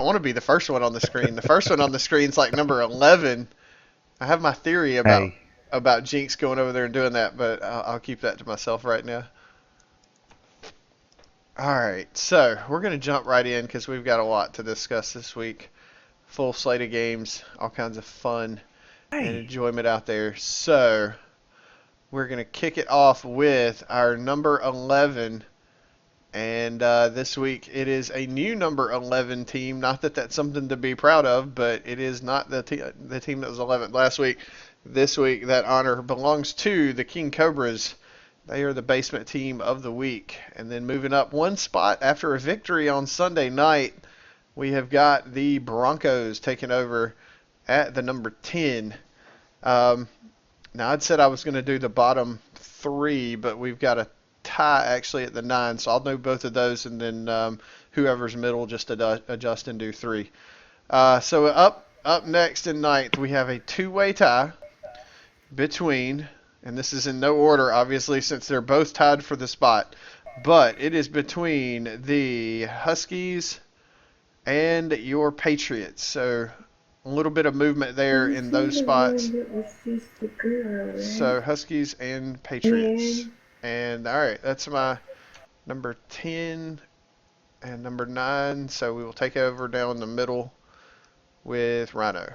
I want to be the first one on the screen. The first one on the screen's like number 11. I have my theory about Hey, Jinx going over there and doing that, but I'll keep that to myself right now. All right, so we're gonna jump right in because we've got a lot to discuss this week. Full slate of games, all kinds of fun and hey. enjoyment out there. So we're gonna kick it off with our number 11. And this week it is a new number 11 team. Not that that's something to be proud of, but it is not the team that was 11th last week. This week that honor belongs to the King Cobras. They are the basement team of the week. And then moving up one spot after a victory on Sunday night, we have got the Broncos taking over at the number 10. Um, Now I'd said I was going to do the bottom three, but we've got a tie actually at the 9, so I'll do both of those, and then whoever's middle just adjust and do three. So up next in ninth, we have a two-way tie between, and this is in no order, obviously, since they're both tied for the spot, but it is between the Huskies and your Patriots. So a little bit of movement there You in see those the one spots. that was just the girl, So right? Huskies and Patriots. And And all right, that's my number 10 and number 9. So we will take over down the middle with Rhino.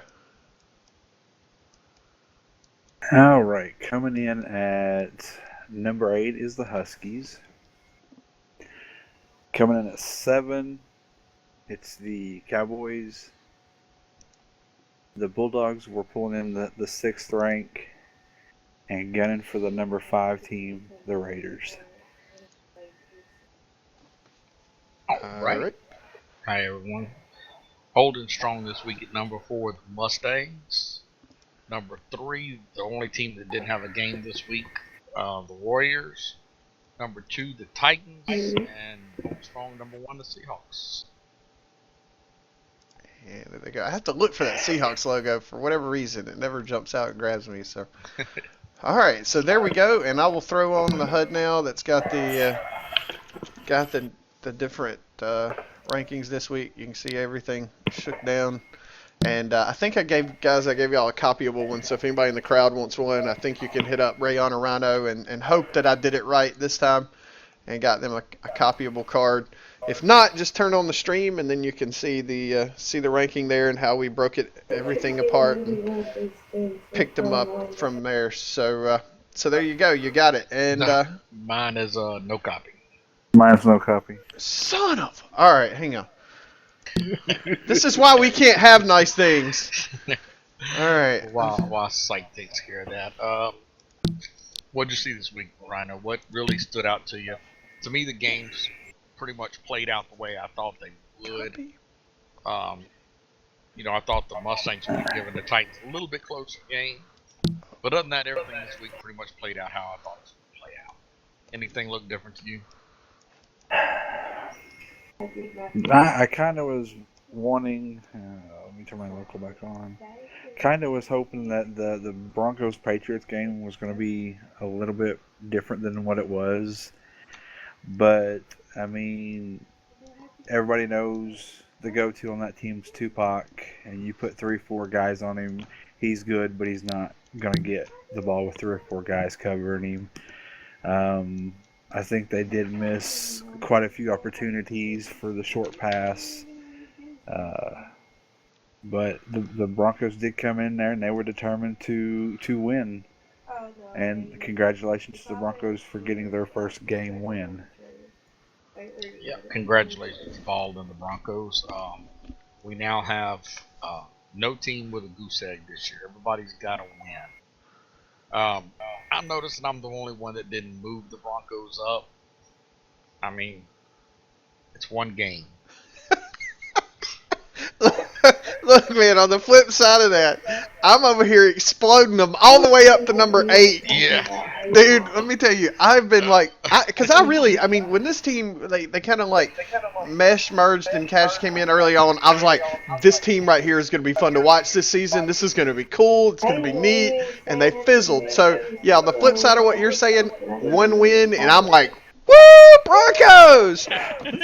All right, coming in at number 8 is the Huskies. Coming in at 7, it's the Cowboys. The Bulldogs were pulling in the 6th rank and gunning for the number 5 team, the Raiders. All All right. right. Hi, everyone. Holding strong this week at number 4, the Mustangs. Number 3, the only team that didn't have a game this week, the Warriors. Number 2, the Titans. And holding strong, number 1, the Seahawks. And there they go. I have to look for that Seahawks logo for whatever reason. It never jumps out and grabs me. So, all right. So there we go. And I will throw on the HUD now. That's got the different rankings this week. You can see everything shook down. And I think I gave y'all a copyable one. So if anybody in the crowd wants one, I think you can hit up Rayon or Rhino and hope that I did it right this time and got them a copyable card. If not, just turn on the stream and then you can see the ranking there and how we broke it everything I apart really and want those things to picked them come up on. from there. So there you go, you got it. And Mine is no copy. Mine's no copy. son of, all right, hang on. This is why we can't have nice things. All right. While Sight takes care of that. What'd you see this week, Rhino? What really stood out to you? To me, the games pretty much played out the way I thought they would. Copy. I thought the Mustangs would be giving the Titans a little bit closer game. But other than that, everything this week pretty much played out how I thought it would play out. Anything look different to you? I kind of was wanting. Let me turn my local back on. Kind of was hoping that the Broncos Patriots game was going to be a little bit different than what it was. But, I mean, everybody knows the go-to on that team's Tupac, and you put 3-4 guys on him, he's good, but he's not going to get the ball with 3 or 4 guys covering him. I think they did miss quite a few opportunities for the short pass. But the Broncos did come in there, and they were determined to win. And congratulations to the Broncos for getting their first game win. Yeah, congratulations to all in the Broncos. We now have no team with a goose egg this year. Everybody's got to win. I'm noticing I'm the only one that didn't move the Broncos up. I mean, it's one game. Look, man, on the flip side of that, I'm over here exploding them all the way up to number 8. Yeah. Dude, let me tell you, I've been like, because I mean, when this team, they kind of like merged and Cash came in early on, I was like, this team right here is going to be fun to watch this season. This is going to be cool. It's going to be neat. And they fizzled. So, yeah, on the flip side of what you're saying, one win, and I'm like, Broncos!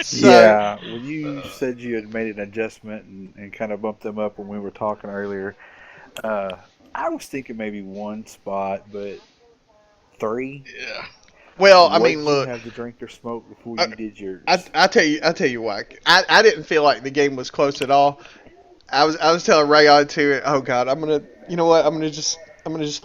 So, Yeah, when you said you had made an adjustment and kind of bumped them up when we were talking earlier, I was thinking maybe one spot, but three. Yeah. well, I What mean, did you look, have to drink or smoke before I, you did yours? I tell you what. I didn't feel like the game was close at all. I was telling Rayon too. Oh God, you know what? I'm gonna just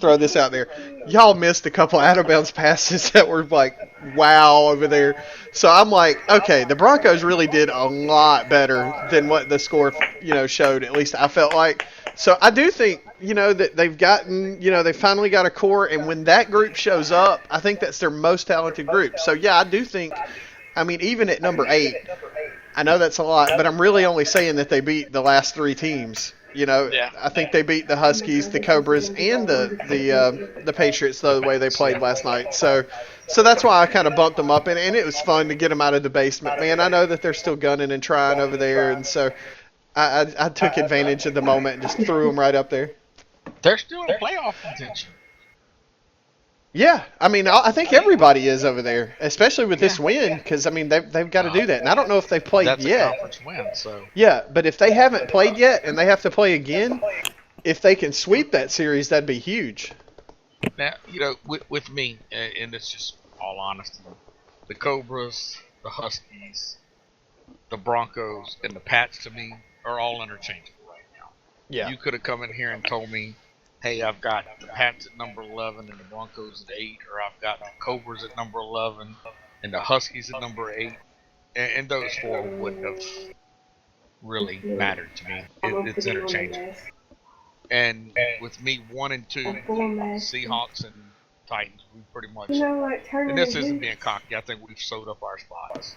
throw this out there. Y'all missed a couple out of bounds passes that were like wow over there. So I'm like, okay, the Broncos really did a lot better than what the score showed. At least I felt like. So I do think that they've gotten they finally got a core, and when that group shows up, I think that's their most talented group. So yeah, I do think. I mean, even at number 8. I know that's a lot, but I'm really only saying that they beat the last 3 teams. Yeah. I think they beat the Huskies, the Cobras, and the Patriots the way they played last night. So that's why I kind of bumped them up, and it was fun to get them out of the basement. Man, I know that they're still gunning and trying over there, and so I took advantage of the moment and just threw them right up there. They're still in playoff contention. Yeah, I mean, I think everybody is over there, especially with this win, because I mean they've got to do that, and I don't know if they've played That's yet. a conference win, so. Yeah, but if they haven't played yet and they have to play again, if they can sweep that series, that'd be huge. Now, with me, and it's just all honesty, the Cobras, the Huskies, the Broncos, and the Pats to me are all interchangeable right now. Yeah. You could have come in here and told me, hey, I've got the Pats at number 11 and the Broncos at 8, or I've got the Cobras at number 11 and the Huskies at number 8, and those 4 wouldn't have really mattered to me. It's interchangeable. And with me 1 and 2, Seahawks and Titans, we pretty much. And this isn't being cocky. I think we've sewed up our spots.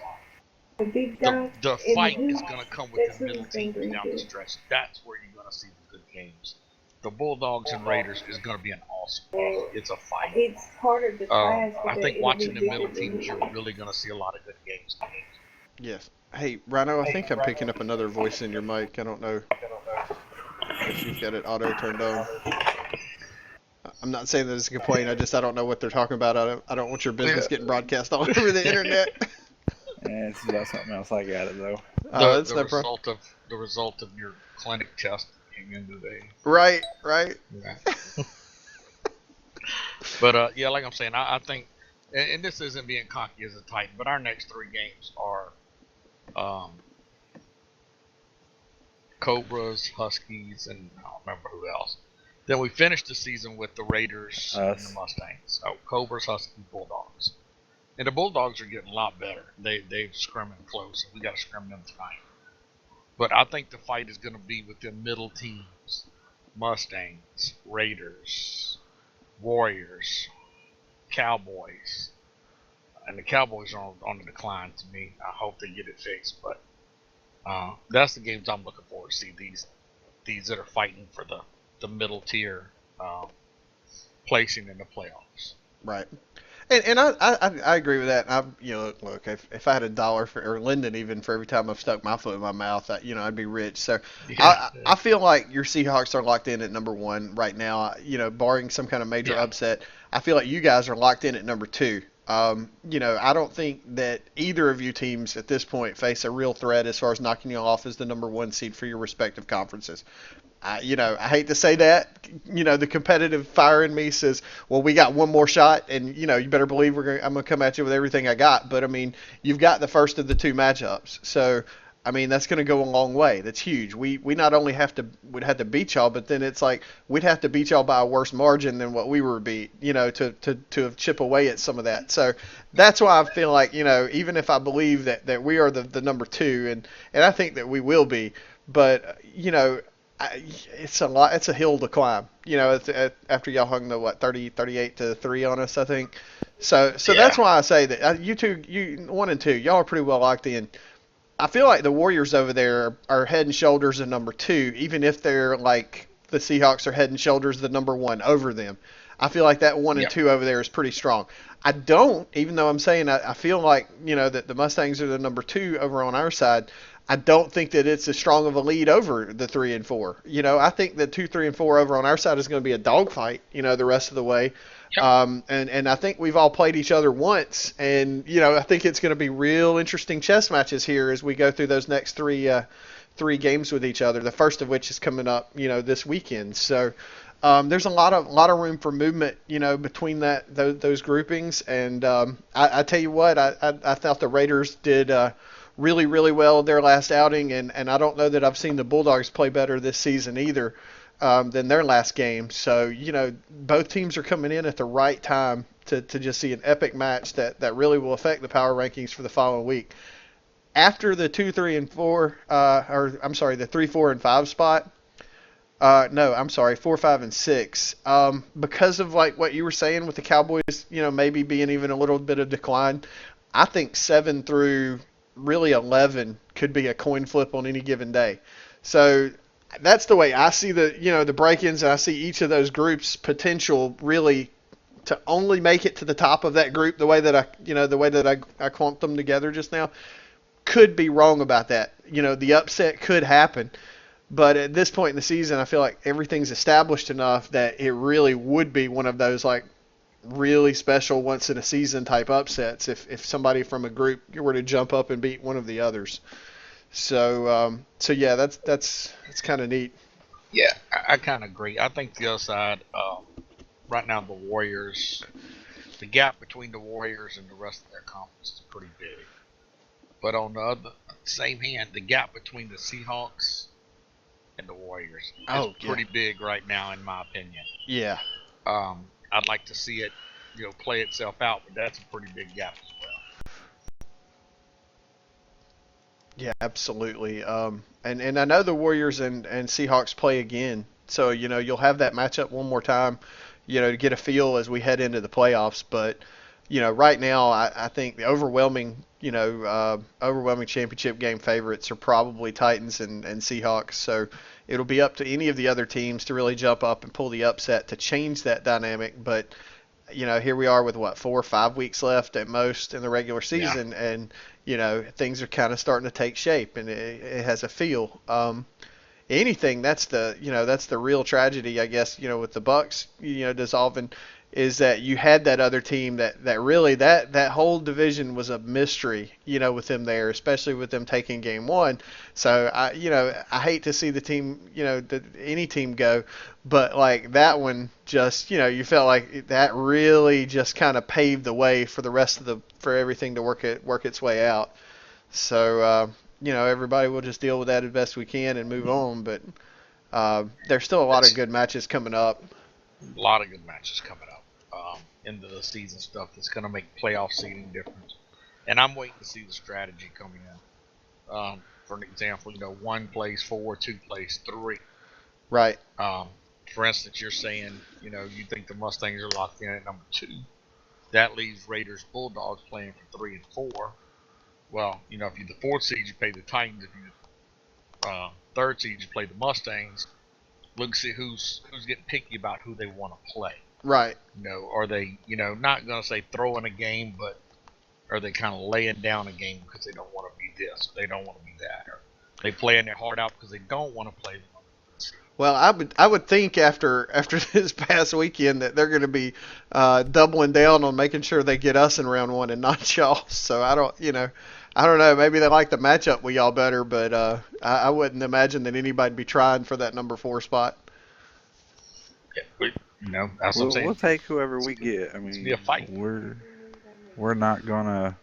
The fight is going to come with the middle teams down the stretch. That's where you're going to see the good games. The Bulldogs and Raiders is going to be an awesome game. It's a fight. It's part of the class. I think watching the middle teams, you're really going to see a lot of good games. Yes. Hey, Rhino, I think I'm picking up another voice in your mic. I don't know if you've got it auto turned on. I'm not saying that it's a complaint. I don't know what they're talking about. I don't want your business getting broadcast all over the internet. Yeah, it's about something else. I got it though. The result of your clinic test came in today. Right. Yeah. But yeah, like I'm saying, I think, and this isn't being cocky as a Titan, but our next 3 games are Cobras, Huskies, and I don't remember who else. Then we finished the season with the Raiders and the Mustangs. Oh, Cobras, Huskies, Bulldogs. And the Bulldogs are getting a lot better. They've scrimming close, and we got to scrim them tonight. But I think the fight is going to be with the middle teams: Mustangs, Raiders, Warriors, Cowboys. And the Cowboys are on the decline to me. I hope they get it fixed. But that's the games I'm looking forward to see. These that are fighting for the middle tier placing in the playoffs. Right. And I agree with that. Look, if I had $1 or Linden even for every time I've stuck my foot in my mouth, I'd be rich. So I feel like your Seahawks are locked in at number 1 right now. Barring some kind of major upset, I feel like you guys are locked in at number 2. I don't think that either of you teams at this point face a real threat as far as knocking you off as the number 1 seed for your respective conferences. I hate to say that. The competitive fire in me says, well, we got one more shot, and, you better believe I'm going to come at you with everything I got. But, I mean, you've got the first of the 2 matchups. So, I mean, that's going to go a long way. That's huge. We not only would have to beat y'all, but then it's like we'd have to beat y'all by a worse margin than what we were beat, to chip away at some of that. So that's why I feel like, even if I believe that we are the number 2, and I think that we will be, but, it's a lot. It's a hill to climb. After y'all hung the 38-3 on us, I think. So that's why I say that you 1 and 2, y'all are pretty well locked in. I feel like the Warriors over there are head and shoulders the number 2, even if they're like the Seahawks are head and shoulders the number 1 over them. I feel like that 1 and 2 over there is pretty strong. I don't, even though I'm saying I feel like that the Mustangs are the number 2 over on our side. I don't think that it's as strong of a lead over the 3 and 4. I think that 2, 3, and 4 over on our side is going to be a dogfight, the rest of the way. Yep. And I think we've all played each other once, and I think it's going to be real interesting chess matches here as we go through those next three games with each other. The first of which is coming up, this weekend. So there's a lot of room for movement, between those groupings. And I tell you what, I thought the Raiders did really, really well their last outing, and I don't know that I've seen the Bulldogs play better this season either. Than their last game. So, both teams are coming in at the right time to just see an epic match that really will affect the power rankings for the following week. After the 2, 3, and 4, the 3, 4, and 5 spot, 4, 5, and 6. Because of like what you were saying with the Cowboys, maybe being even a little bit of decline, I think 7 through really 11 could be a coin flip on any given day. So that's the way I see the break-ins, and I see each of those groups' potential really to only make it to the top of that group. The way that I clumped them together just now, could be wrong about that. The upset could happen, but at this point in the season, I feel like everything's established enough that it really would be one of those like really special once in a season type upsets if somebody from a group were to jump up and beat one of the others. So yeah, that's kind of neat. Yeah, I kind of agree. I think the other side, right now, the Warriors, the gap between the Warriors and the rest of their conference is pretty big. But on the same hand, the gap between the Seahawks and the Warriors is pretty big right now, in my opinion. Yeah. I'd like to see it, play itself out, but that's a pretty big gap as well. Yeah, absolutely. And I know the Warriors and Seahawks play again, so you'll have that matchup one more time, to get a feel as we head into the playoffs. But right now, I think the overwhelming championship game favorites are probably Titans and Seahawks. So it'll be up to any of the other teams to really jump up and pull the upset to change that dynamic. But here we are with 4 or 5 weeks left at most in the regular season, and things are kind of starting to take shape, and it has a feel. Anything that's the real tragedy, I guess, with the Bucks, dissolving, is that you had that other team that really that whole division was a mystery, with them there, especially with them taking game one. So I hate to see the team, any team go, but like that one just, you felt like that really just kind of paved the way for the rest of for everything to work its way out. So everybody will just deal with that as best we can and move on. But there's still a lot of good matches coming up. A lot of good matches coming up. Into the season stuff that's going to make playoff seeding difference. And I'm waiting to see the strategy coming in. For an example, 1 plays 4, 2 plays 3. Right. For instance, you're saying, you think the Mustangs are locked in at number 2. That leaves Raiders, Bulldogs playing for 3 and 4. Well, if you're the 4th seed, you play the Titans. If you're the 3rd seed, you play the Mustangs. Look and see who's getting picky about who they want to play. Right. Are they, not going to say throwing a game, but are they kind of laying down a game because they don't want to be this, or they don't want to be that, or they playing their heart out because they don't want to play them? Well, I would think after this past weekend that they're going to be doubling down on making sure they get us in round 1 and not y'all. So I don't know. Maybe they like the matchup with y'all better, but I wouldn't imagine that anybody'd be trying for that number 4 spot. Yeah, that's what I'm saying. We'll take whoever we get. I mean, it's be a fight. We're not gonna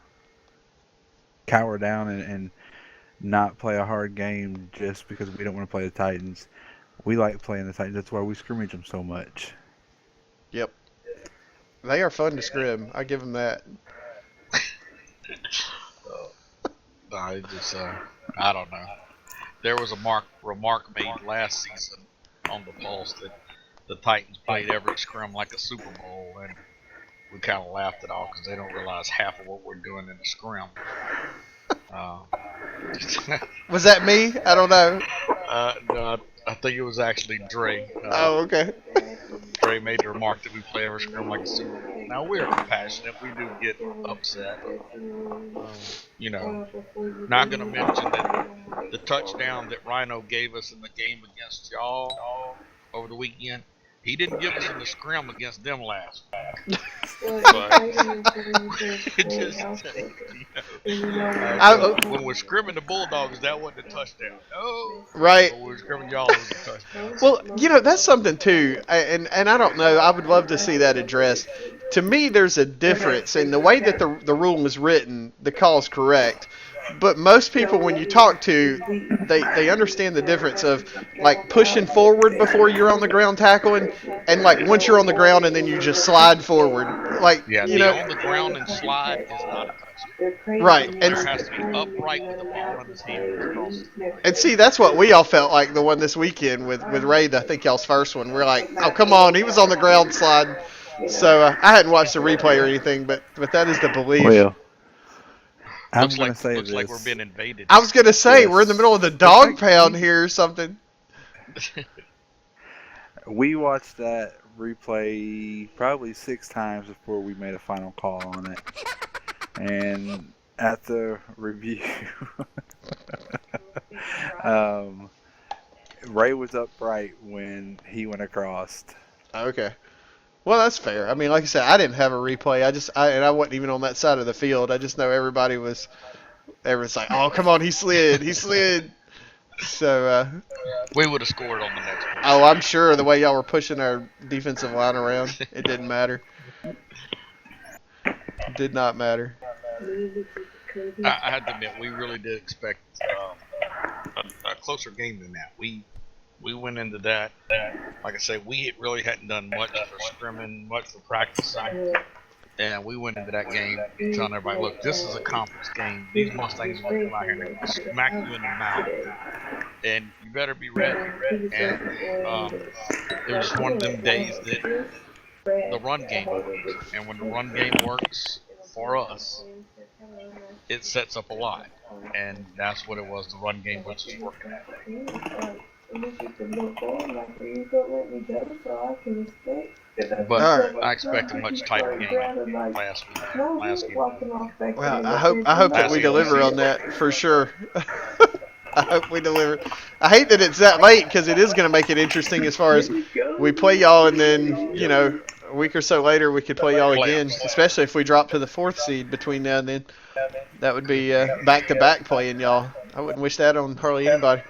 cower down and not play a hard game just because we don't want to play the Titans. We like playing the Titans. That's why we scrimmage them so much. Yep. They are fun to scrim. I give them that. I don't know. There was a remark made last season on the Pulse that the Titans played every scrum like a Super Bowl, and we kind of laughed it off because they don't realize half of what we're doing in the scrum. Was that me? I don't know. No, I think it was actually Dre. Oh, okay. Dre made the remark that we play every scrum like a Super Bowl. Now, we're compassionate. We do get upset. Not going to mention that the touchdown that Rhino gave us in the game against y'all over the weekend, He didn't give us in the scrim against them last week. Well, But it's fighting until you it say just house takes, broken. you know. And you know I, When we're scrimming the Bulldogs, that wasn't a touchdown. No. right. But when we're scrimming y'all, it was a touchdown. Well, that's something too, and I don't know. I would love to see that addressed. To me, there's a difference in the way that the rule is written. The call is correct, but most people, when you talk to, they understand the difference of like pushing forward before you're on the ground tackling, and like once you're on the ground and then you just slide forward, like Yeah, you the know. on the ground and slide is not a touchdown. Right, There has to be upright with the ball in his hands across his body. and see, that's what we all felt like the one this weekend with Ray. I think y'all's first one. We're like, oh come on, he was on the ground sliding. So I hadn't watched the replay or anything, but that is the belief. Well, I'm Looks going like to say looks this. like we're being invaded. I was gonna say we're in the middle of the Yes. dog Looks like pound here or something. We watched that replay probably 6 times before we made a final call on it. And at the review, Ray was upright when he went across. Okay. Well, that's fair. I mean, like I said, I didn't have a replay. I wasn't even on that side of the field. I just know everyone's like, oh come on, he slid. So, We would have scored on the next one. oh, I'm sure the way y'all were pushing our defensive line around, it didn't matter. It did not matter. I had to admit, we really did expect a closer game than that. We went into that. Like I say, we really hadn't done much for scrimming, much for practicing. And we went into that game telling everybody, look, this is a conference game. These Mustangs want to come out here and smack you in the mouth. And you better be ready. And it was just one of them days that the run game works. And when the run game works for us, it sets up a lot. And that's what it was. The run game was just working. But I expect a much tighter game last game. Well, I hope that we deliver on that for sure. I hope we deliver. I hate that it's that late because it is going to make it interesting as far as we play y'all and then, you know, a week or so later we could play y'all again, especially if we drop to the 4th seed between now and then. That would be back-to-back playing y'all. I wouldn't wish that on hardly anybody.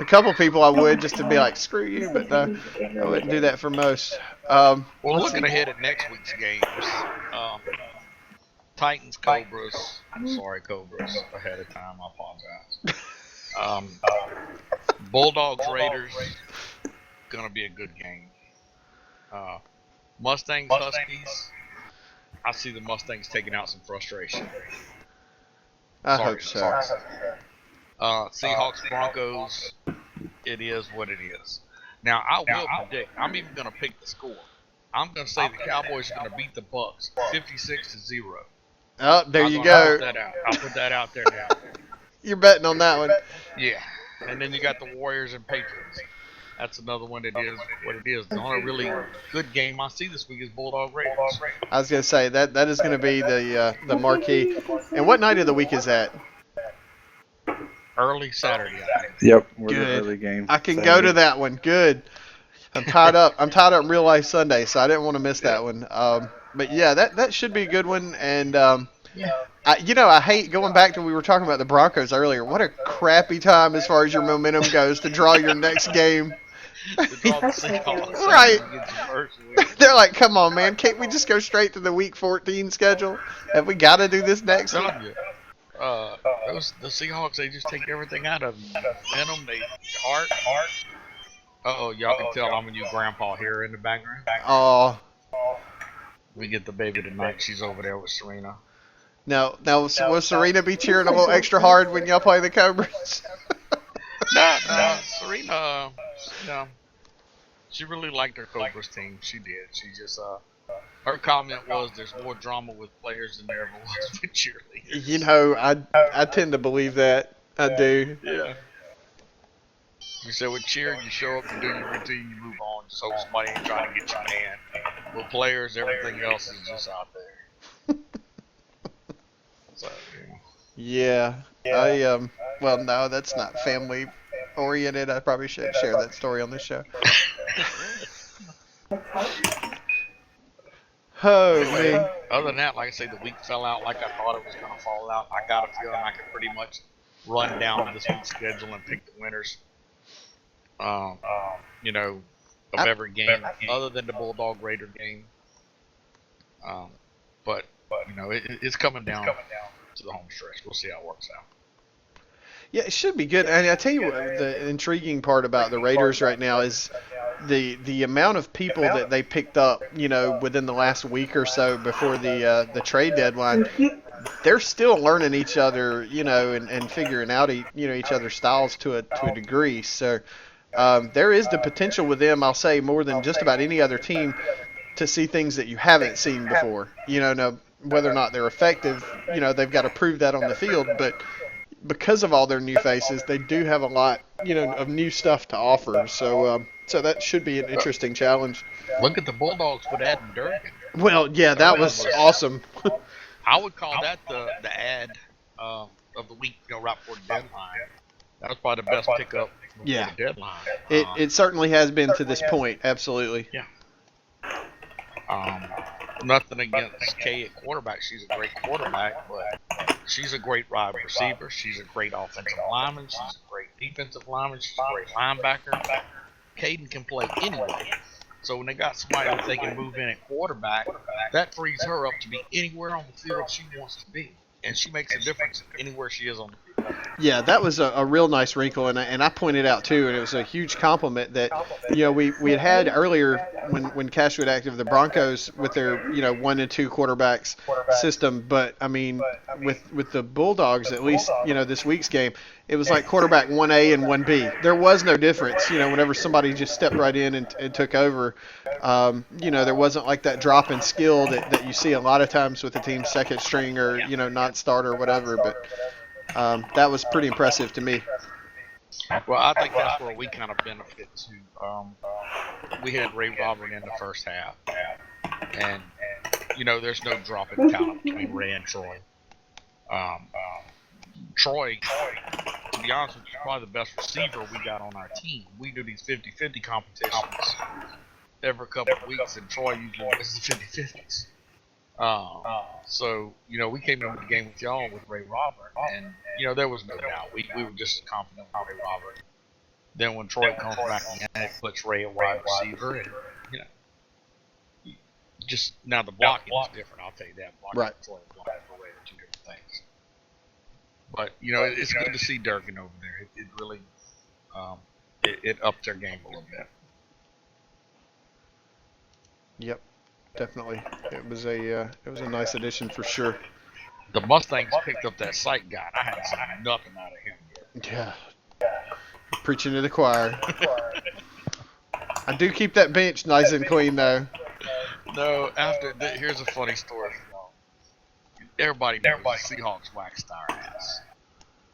A couple people I would, just to be like, screw you, but no, I wouldn't do that for most. Well, looking ahead at next week's games, Titans, Cobras. Sorry, Cobras, ahead of time. I apologize. Bulldogs, Raiders, gonna be a good game. Mustangs, Huskies. I see the Mustangs taking out some frustration. I hope so. Seahawks, Broncos. It is what it is. Now I will predict. I'm even gonna pick the score. I'm gonna say the Cowboys are gonna beat the Bucks, 56-0. Oh, there you go. I'll put that out there now. You're betting on that one. Yeah, and then you got the Warriors and Patriots. That's another one that is what it is. The only really good game I see this week is Bulldog Raiders. I was gonna say that is gonna be the marquee. And what night of the week is that? Early Saturday, I think. Yep, we're the Good. early game. I can Saturday. go to that one. Good. I'm tied up. I'm tied up in real life Sunday, so I didn't want to miss that one. But yeah, that should be a good one. And I hate going back to we were talking about the Broncos earlier. What a crappy time as far as your momentum goes to draw your next game. Right. They're like, come on, man. Can't we just go straight to the Week 14 schedule? Have we got to do this next one? The Seahawks, they just take everything out of them. Venom, they heart. Uh-oh, y'all can tell I'm a new grandpa here in the background. Oh. We get the baby tonight. She's over there with Serena. Now, will Serena be cheering a little extra hard when y'all play the Cobras? No, Serena, she really liked her Cobras team. She did. She just, her comment was there's more drama with players than there ever was with cheerleaders. You know, I tend to believe that. I do. Yeah. You said with cheer, you show up, you do your routine, you move on. Just hope somebody ain't trying to get your man. With players, everything else is just out there. So, Yeah. Well, no, that's not family oriented. I probably should share that story on this show. Oh, Anyway, man. other than that, like I say, the week fell out like I thought it was going to fall out. I got a feeling I could pretty much run down this week's schedule and pick the winners. You know, of every game other than the Bulldog Raider game. But you know, it's coming down to the home stretch. We'll see how it works out. Yeah, it should be good. And I tell you what, the intriguing part about the Raiders right now is the amount of people that they picked up, you know, within the last week or so before the trade deadline. They're still learning each other, you know, and figuring out, each other's styles to a degree. So there is the potential with them, I'll say, more than just about any other team, to see things that you haven't seen before. You know, now, whether or not they're effective, you know, they've got to prove that on the field. But because of all their new faces, they do have a lot, you know, of new stuff to offer. So that should be an interesting challenge. Look at the Bulldogs with adding Durkin. Well, yeah, that was awesome. I would call that the ad of the week, you know, right before the deadline. That was probably the best pickup before the deadline. It certainly has been to this point, absolutely. Yeah. Nothing against Kay at quarterback. She's a great quarterback, but she's a great wide receiver. She's a great offensive lineman. She's a great defensive lineman. She's a great linebacker. Caden can play anyway. So when they got somebody that they can move in at quarterback, that frees her up to be anywhere on the field she wants to be. And she makes a difference anywhere she is on the field. Yeah, that was a real nice wrinkle, and I pointed out too, and it was a huge compliment that, you know, we had earlier when Cash was active, the Broncos with their, you know, 1 and 2 quarterbacks system, but I mean with the Bulldogs, at least, you know, this week's game, it was like quarterback 1A and 1B. There was no difference, you know, whenever somebody just stepped right in and took over. You know, there wasn't like that drop in skill that you see a lot of times with the team's second string or, you know, not starter or whatever, but that was pretty impressive to me. Well, I think that's where we kind of benefit too. We had Ray Robert in the first half, and you know, there's no drop in talent between Ray and Troy. Troy, to be honest with you, is probably the best receiver we got on our team. We do these 50-50 competitions every couple of weeks, and Troy usually wins the 50-50s. So, you know, we came into the game with y'all with Ray Robert, and, you know, there was no doubt. We were just as confident with Ray Robert. Then when Troy comes back in, it puts Ray a wide receiver, and, you know, just, now the blocking is different, I'll tell you that. Blocking for Troy and blocking for Ray are two different things. But, you know, it's good to see Durkin over there. It really, it upped their game a little bit. Yep, definitely. It was a nice addition for sure. The Mustangs picked up that sight guy. I hadn't seen nothing out of him yet. Yeah. Preaching to the choir. I do keep that bench nice and clean though. No, here's a funny story for y'all. Everybody knows the Seahawks waxed our ass.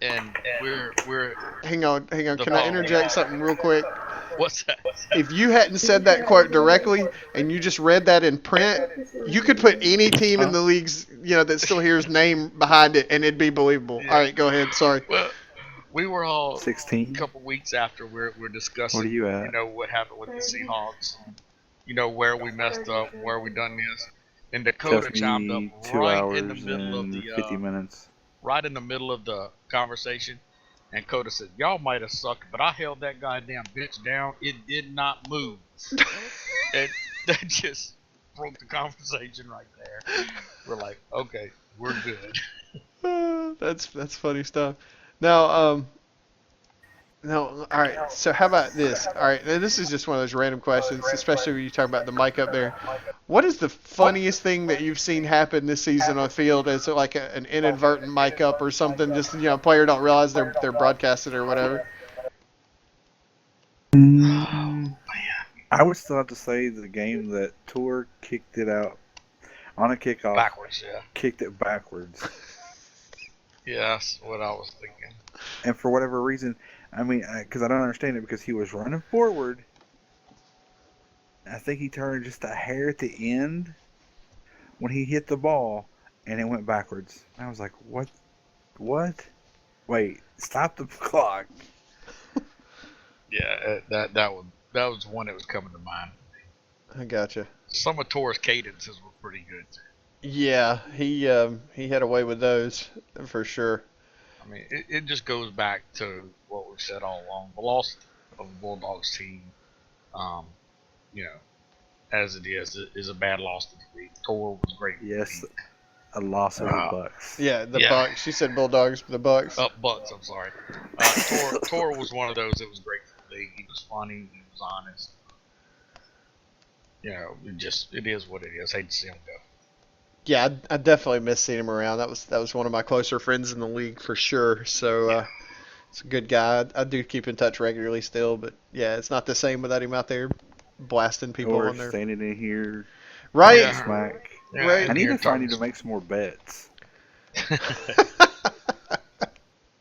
And we're Hang on. Can I interject something real quick? What's that? If you hadn't said that quote directly and you just read that in print, you could put any team in the leagues, you know, that still hears name behind it and it'd be believable. Yeah. All right, go ahead. Sorry. Well, we were all 16. a couple weeks after we're discussing, What are you at? you know, what happened with the Seahawks, you know, where we messed up, where we done this, and Dakota Took chimed me up 2 right hours in the middle of and the 50 minutes. right in the middle of the conversation, and Coda said, "Y'all might have sucked, but I held that goddamn bitch down. It did not move." And that just broke the conversation right there. We're like, okay, we're good. That's funny stuff. Now, all right. So how about this? All right, now this is just one of those random questions, especially when you talk about the mic up there. What is the funniest thing that you've seen happen this season on the field? Is it like an inadvertent mic up or something? Just, you know, a player don't realize they're broadcasted or whatever. I would still have to say the game that Tour kicked it out on a kickoff. Backwards, yeah. Kicked it backwards. Yeah, that's what I was thinking. And for whatever reason, I mean, because I don't understand it, because he was running forward. I think he turned just a hair at the end when he hit the ball, and it went backwards. I was like, what? Wait, stop the clock. Yeah, that was one that was coming to mind. I gotcha. Some of Tor's cadences were pretty good too. Yeah, he had a way with those for sure. I mean, it just goes back to what we've said all along. The loss of the Bulldogs team, um, you know, as it is a bad loss to the league. Tor was great. Yes, a loss of the Bucks. Yeah, the Yeah. Bucks. She said Bulldogs, the Bucks. Bucks. I'm sorry. Tor was one of those that was great for the league. He was funny. He was honest. You know, it is what it is. Hate to see him go. Yeah, I definitely miss seeing him around. That was one of my closer friends in the league for sure. So it's a good guy. I do keep in touch regularly still, but yeah, it's not the same without him out there blasting people Or on there. standing in here, Right. Yeah. smack. Yeah, Right. I need to here find you talks- to make some more bets.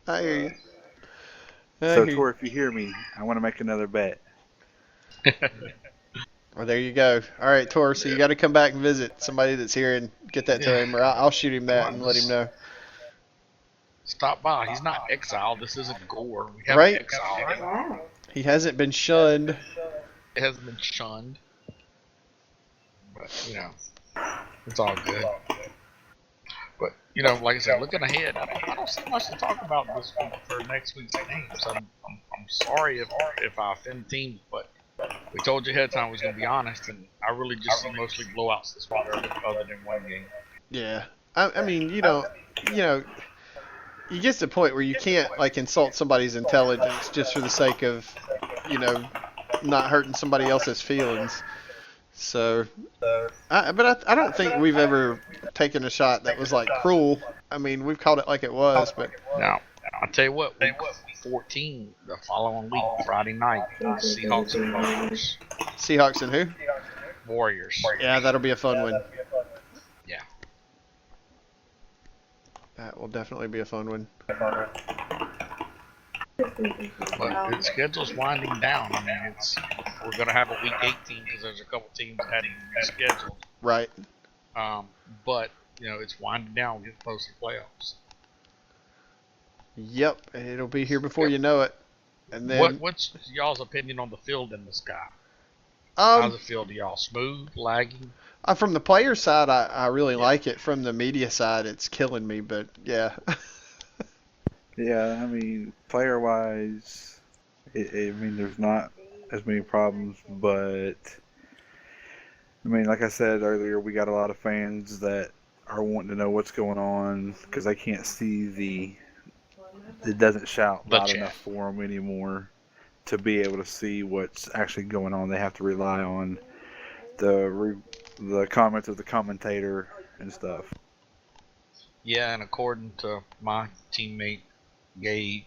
I hear you. I So, hear you. Tor, if you hear me, I want to make another bet. Well, there you go. All right, Tor. So you got to come back and visit somebody that's here and get that to him, or I'll shoot him that and let him know. Stop by. He's not exiled. This isn't Gore. We haven't Right. exiled him. Wow. He hasn't been shunned. It hasn't been shunned. But, you know, it's all good. But, you know, like I said, looking ahead, I don't see much to talk about this week for next week's games. I'm sorry if I offend teams, but we told you ahead of time we was going to be honest, and I really just see mostly blowouts this week other than one game. Yeah. I mean, you get to the point where you can't like insult somebody's intelligence just for the sake of, not hurting somebody else's feelings. So, but I don't think we've ever taken a shot that was like cruel. I mean, we've called it like it was, but Now, I'll tell you what, week 14, the following week, Friday night, Seahawks and Warriors. Seahawks and who? Warriors. Yeah, that'll be a fun one. Yeah. That will definitely be a fun one. But the schedule's winding down. I mean, we're going to have a week 18 because there's a couple teams that hadn't rescheduled. Right. But, it's winding down. We're getting close to playoffs. Yep, it'll be here before you know it. And then, What's y'all's opinion on the field in the sky? How's it feel to y'all? Smooth? Lagging? From the player side, I really like it. From the media side, it's killing me, but yeah. Yeah, I mean, player-wise, there's not as many problems, but I mean, like I said earlier, we got a lot of fans that are wanting to know what's going on because they can't see it doesn't shout The loud chat. enough for them anymore to be able to see what's actually going on. They have to rely on the comments of the commentator and stuff. Yeah, and according to my teammate, Gabe,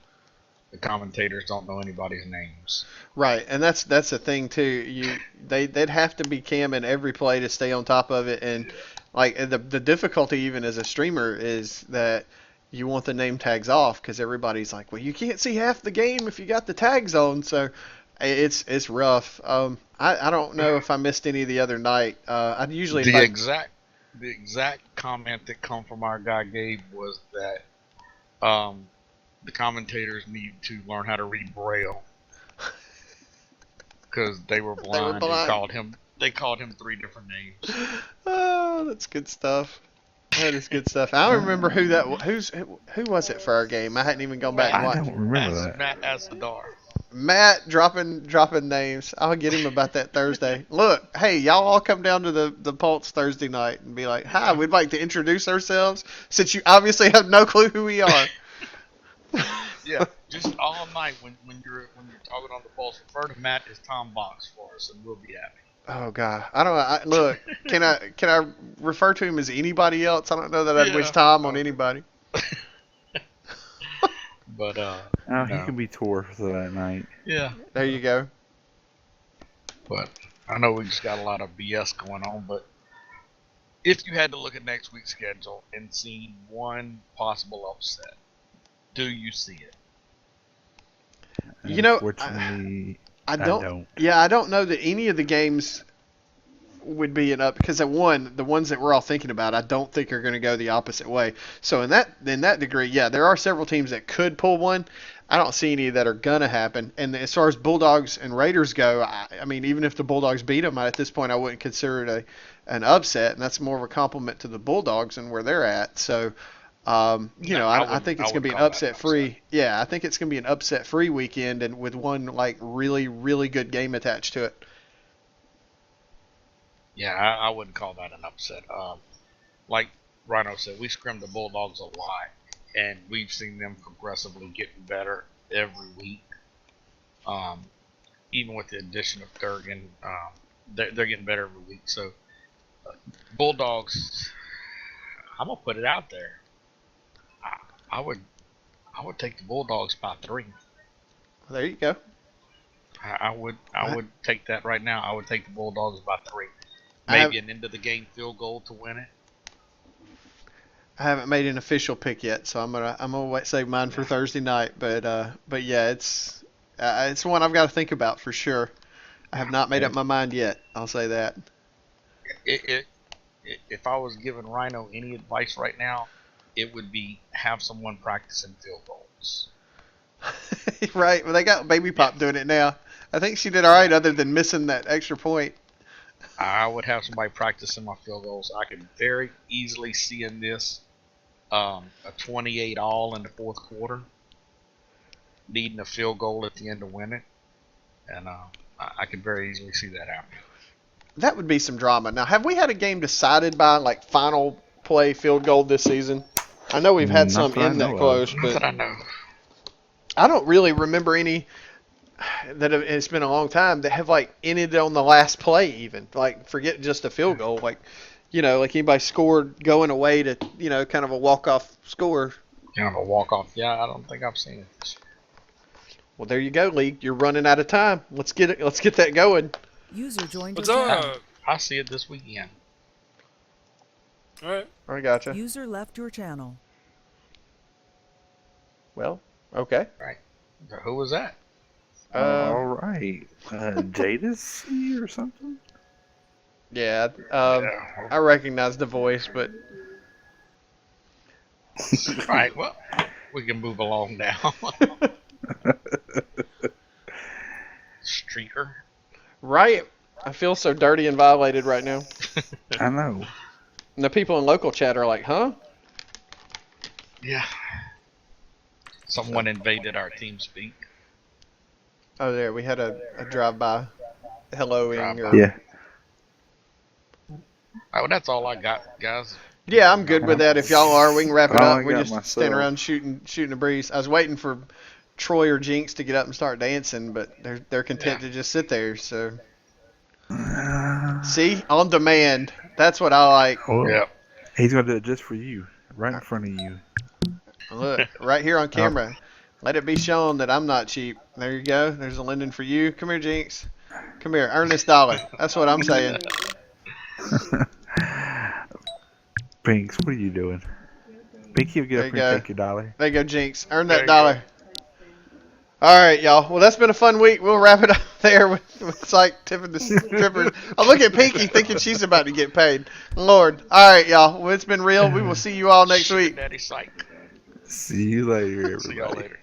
the commentators don't know anybody's names. Right, and that's the thing too. They'd have to be camming every play to stay on top of it, and like the difficulty even as a streamer is that you want the name tags off because everybody's like, well, you can't see half the game if you got the tags on, so it's rough. I don't know if I missed any the other night. I usually The exact comment that come from our guy Gabe was that the commentators need to learn how to read Braille because they were blind. They called him 3 different names. Oh, that's good stuff. That is good stuff. I don't remember who was it for our game. I hadn't even gone back and I watched. don't remember that. Matt Asadar. Matt dropping names. I'll get him about that Thursday. Look, hey, y'all all come down to the Pulse Thursday night and be like, hi, we'd like to introduce ourselves since you obviously have no clue who we are. Yeah, just all night when you're talking on the Pulse, refer to Matt as Tom Box for us, and we'll be happy. Oh God, I don't. Look, can I refer to him as anybody else? I don't know that I'd wish Tom on anybody. But Oh, he can be Tor for that night. yeah. There you go. But I know we just got a lot of BS going on. But if you had to look at next week's schedule and see one possible upset, do you see it? You know, Unfortunately, I I don't. Yeah, I don't know that any of the games would be an up because the ones that we're all thinking about, I don't think are going to go the opposite way. So in that degree, yeah, there are several teams that could pull one. I don't see any that are going to happen. And as far as Bulldogs and Raiders go, I mean, even if the Bulldogs beat them, at this point I wouldn't consider it an upset, and that's more of a compliment to the Bulldogs and where they're at. So. I think it's going to be an upset-free. Yeah, I think it's going to be an upset-free weekend, and with one like really, really good game attached to it. Yeah, I wouldn't call that an upset. Like Rhino said, we scrimmed the Bulldogs a lot, and we've seen them progressively getting better every week. Even with the addition of Durgan, they're getting better every week. So, Bulldogs, I'm gonna put it out there. I would take the Bulldogs by 3. There you go. I would take that right now. I would take the Bulldogs by 3. Maybe an end of the game field goal to win it. I haven't made an official pick yet, so I'm gonna save mine for Thursday night. But yeah, it's one I've got to think about for sure. I have not made up my mind yet. I'll say that. If I was giving Rhino any advice right now, it would be have someone practicing field goals. Right. Well, they got Baby Pop doing it now. I think she did all right other than missing that extra point. I would have somebody practicing my field goals. I could very easily see in this a 28 all in the fourth quarter, needing a field goal at the end to win it. And I could very easily see that happening. That would be some drama. Now, have we had a game decided by like final play field goal this season? I know we've had some in that close, but I don't really remember any that it's been a long time that have like ended on the last play even. Like forget just a field goal, like like anybody scored going away to kind of a walk-off score. Kind of a walk-off. Yeah, I don't think I've seen it this year. Well, there you go, League. You're running out of time. Let's get it. Let's get that going. User joined What's your up? channel. I see it this weekend. All right. I gotcha. User left your channel. Well, okay. Right. So who was that? All right. Jadis or something? Yeah. I recognize the voice, but Right. Well, we can move along now. Streaker. right. I feel so dirty and violated right now. I know. And the people in local chat are like, huh? Yeah. Someone invaded our TeamSpeak. Oh, there. We had a drive-by helloing. Drive-by. Yeah. Oh, that's all I got, guys. Yeah, I'm good with that. If y'all are, we can wrap it Oh, up. I We got just myself. stand around shooting a breeze. I was waiting for Troy or Jinx to get up and start dancing, but they're content to just sit there. So see, on demand. That's what I like. Well, Yep. he's gonna do it just for you, right in front of you. Look, right here on camera. Let it be shown that I'm not cheap. There you go. There's a Linden for you. Come here, Jinx. Come here. Earn this dollar. That's what I'm saying. Binks, what are you doing? Binky will get There up you here and go. take your dollar. There you go, Jinx. Earn There that you dollar. All right, y'all. Well, that's been a fun week. We'll wrap it up there with Psych tipping the strippers. I look at Pinky thinking she's about to get paid. Lord. All right, y'all. Well, it's been real. We will see you all next week. Daddy Psych. See you later, everybody. See y'all later.